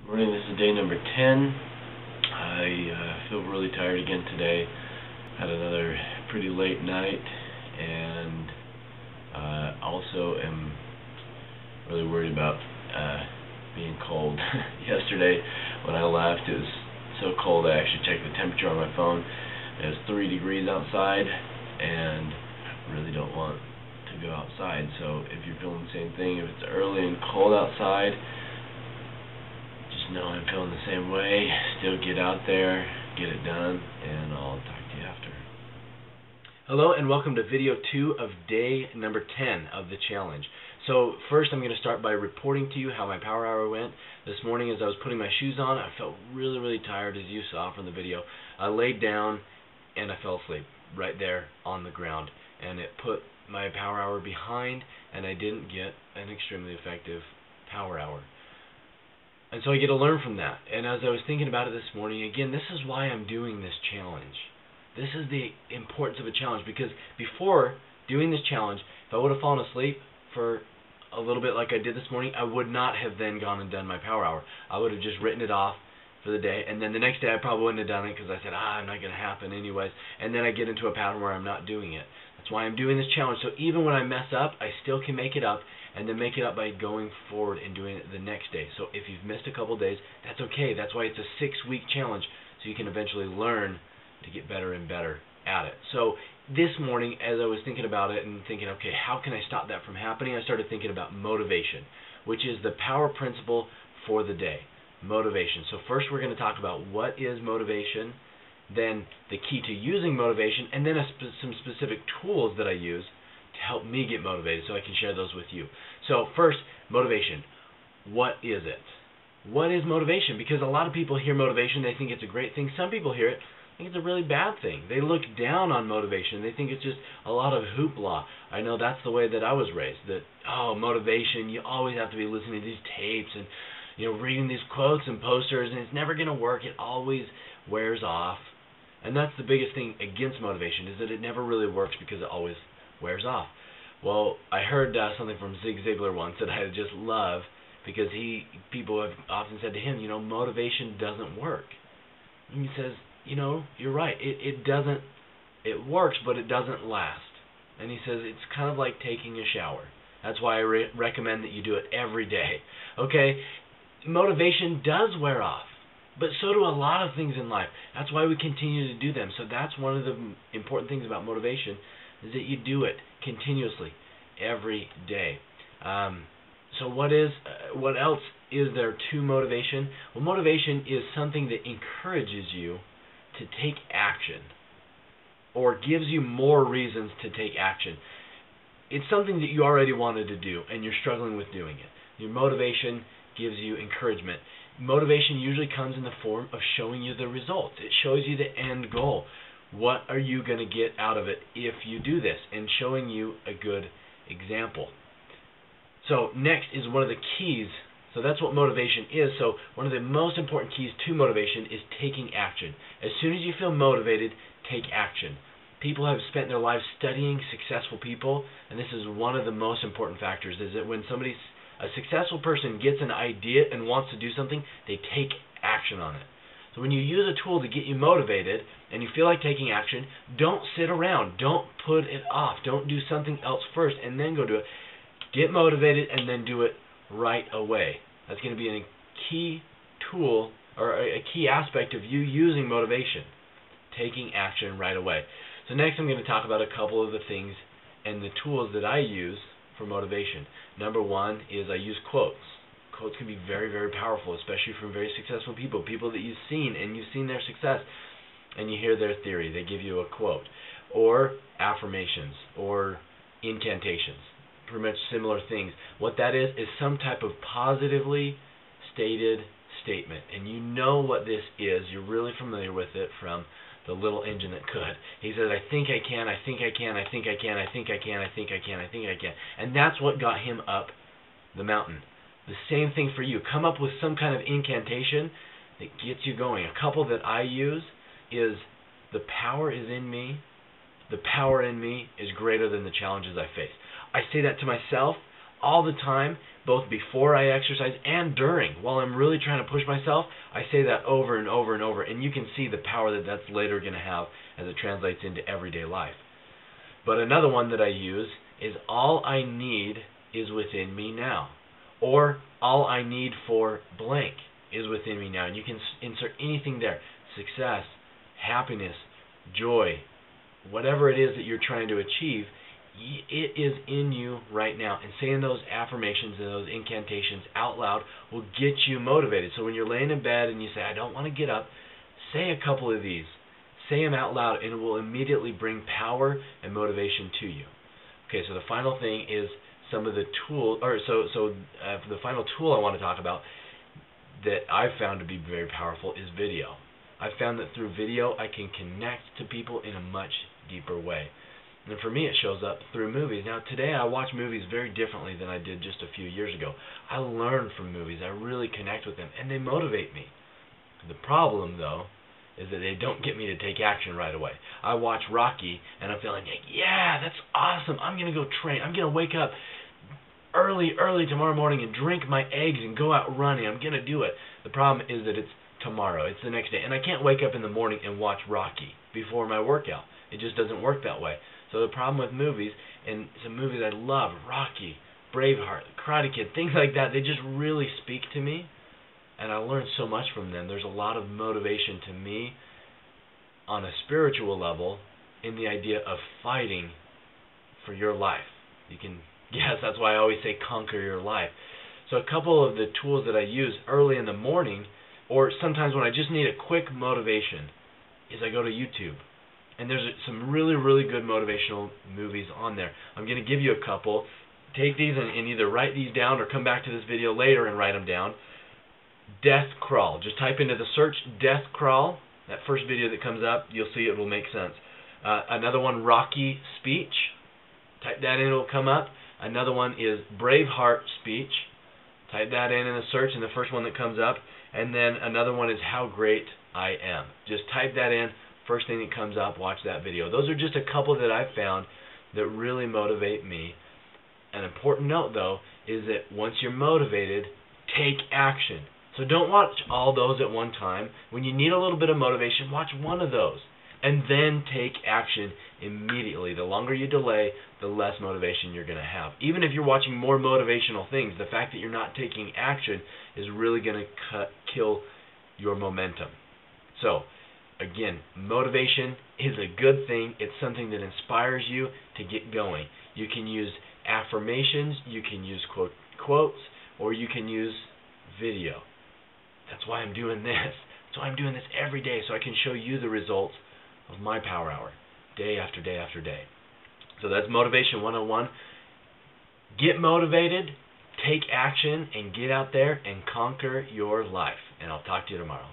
Morning, this is day number 10. I feel really tired again today. Had another pretty late night, and also am really worried about being cold. Yesterday when I left, it was so cold I actually checked the temperature on my phone. It was 3 degrees outside, and I really don't want to go outside. So if you're feeling the same thing, if it's early and cold outside, no, I'm feeling the same way. Still get out there, get it done, and I'll talk to you after. Hello and welcome to video 2 of day number 10 of the challenge. So first I'm going to start by reporting to you how my power hour went. This morning as I was putting my shoes on, I felt really tired, as you saw from the video. I laid down and I fell asleep right there on the ground, and it put my power hour behind, and I didn't get an extremely effective power hour. And so I get to learn from that. And as I was thinking about it this morning, again, this is why I'm doing this challenge. This is the importance of a challenge, because before doing this challenge, if I would have fallen asleep for a little bit like I did this morning, I would not have then gone and done my power hour. I would have just written it off for the day, and then the next day I probably wouldn't have done it because I said, I'm not going to happen anyways, and then I get into a pattern where I'm not doing it. That's why I'm doing this challenge, so even when I mess up, I still can make it up, and then make it up by going forward and doing it the next day. So if you've missed a couple days, that's okay. That's why it's a 6-week challenge, so you can eventually learn to get better and better at it. So this morning, as I was thinking about it and thinking, okay, how can I stop that from happening, I started thinking about motivation, which is the power principle for the day. Motivation. So first we're going to talk about what is motivation, then the key to using motivation, and then some specific tools that I use to help me get motivated so I can share those with you. So first, motivation. What is it? What is motivation? Because a lot of people hear motivation, they think it's a great thing. Some people hear it, think it's a really bad thing. They look down on motivation. They think it's just a lot of hoopla. I know that's the way that I was raised, that, motivation, you always have to be listening to these tapes and reading these quotes and posters, and it's never going to work. It always wears off. And that's the biggest thing against motivation, is that it never really works because it always wears off. Well, I heard something from Zig Ziglar once that I just love, because people have often said to him, motivation doesn't work. And he says, you're right. It doesn't. It works, but it doesn't last. And he says it's kind of like taking a shower. That's why I recommend that you do it every day. Okay? Motivation does wear off, but so do a lot of things in life. That's why we continue to do them. So that's one of the important things about motivation, is that you do it continuously every day. So what else is there to motivation? Well, motivation is something that encourages you to take action, or gives you more reasons to take action. It's something that you already wanted to do and you're struggling with doing it. Your motivation gives you encouragement. Motivation usually comes in the form of showing you the results. It shows you the end goal. What are you going to get out of it if you do this? And showing you a good example. So next is one of the keys. So that's what motivation is. So one of the most important keys to motivation is taking action. As soon as you feel motivated, take action. People have spent their lives studying successful people, and this is one of the most important factors, is that when a successful person gets an idea and wants to do something, they take action on it. So when you use a tool to get you motivated and you feel like taking action, don't sit around. Don't put it off. Don't do something else first and then go do it. Get motivated and then do it right away. That's going to be a key tool, or a key aspect of you using motivation, taking action right away. So next I'm going to talk about a couple of the things and the tools that I use for motivation. Number one is I use quotes. Quotes can be very powerful, especially from very successful people that you've seen, and you've seen their success, and you hear their theory. They give you a quote. Or affirmations, or incantations. Pretty much similar things. What that is some type of positively stated statement. And you know what this is. You're really familiar with it from The Little Engine That Could. He says, I think I can, I think I can, I think I can, I think I can, I think I can, I think I can. And that's what got him up the mountain. The same thing for you. Come up with some kind of incantation that gets you going. A couple that I use is, the power is in me. The power in me is greater than the challenges I face. I say that to myself. all the time, both before I exercise and during. While I'm really trying to push myself, I say that over and over and over, and you can see the power that that's later going to have as it translates into everyday life. But another one that I use is all I need is within me now, or all I need for blank is within me now. And you can insert anything there: success, happiness, joy, whatever it is that you're trying to achieve. It is in you right now. And saying those affirmations and those incantations out loud will get you motivated. So when you're laying in bed and you say, I don't want to get up, say a couple of these. Say them out loud, and it will immediately bring power and motivation to you. Okay, so the final thing is some of the tools, the final tool I want to talk about that I've found to be very powerful is video. I've found that through video I can connect to people in a much deeper way. And for me, it shows up through movies. Now, today I watch movies very differently than I did just a few years ago. I learn from movies. I really connect with them, and they motivate me. The problem, though, is that they don't get me to take action right away. I watch Rocky, and I'm feeling like, yeah, that's awesome. I'm going to go train. I'm going to wake up early tomorrow morning and drink my eggs and go out running. I'm going to do it. The problem is that it's tomorrow. It's the next day. And I can't wake up in the morning and watch Rocky before my workout. It just doesn't work that way. So the problem with movies, and some movies I love, Rocky, Braveheart, Karate Kid, things like that, they just really speak to me, and I learn so much from them. There's a lot of motivation to me on a spiritual level in the idea of fighting for your life. You can guess that's why I always say conquer your life. So a couple of the tools that I use early in the morning, or sometimes when I just need a quick motivation, is I go to YouTube. And there's some really, really good motivational movies on there. I'm going to give you a couple. Take these and either write these down or come back to this video later and write them down. Death Crawl. Just type into the search Death Crawl. That first video that comes up, you'll see it will make sense. Another one, Rocky Speech. Type that in, it will come up. Another one is Braveheart Speech. Type that in the search, and the first one that comes up. And then another one is How Great I Am. Just type that in. First thing that comes up, watch that video. Those are just a couple that I've found that really motivate me. An important note, though, is that once you're motivated, take action. So don't watch all those at one time. When you need a little bit of motivation, watch one of those. And then take action immediately. The longer you delay, the less motivation you're going to have. Even if you're watching more motivational things, the fact that you're not taking action is really going to kill your momentum. So, again, motivation is a good thing. It's something that inspires you to get going. You can use affirmations, you can use quotes, or you can use video. That's why I'm doing this. That's why I'm doing this every day, so I can show you the results of my Power Hour, day after day after day. So that's Motivation 101. Get motivated, take action, and get out there and conquer your life. And I'll talk to you tomorrow.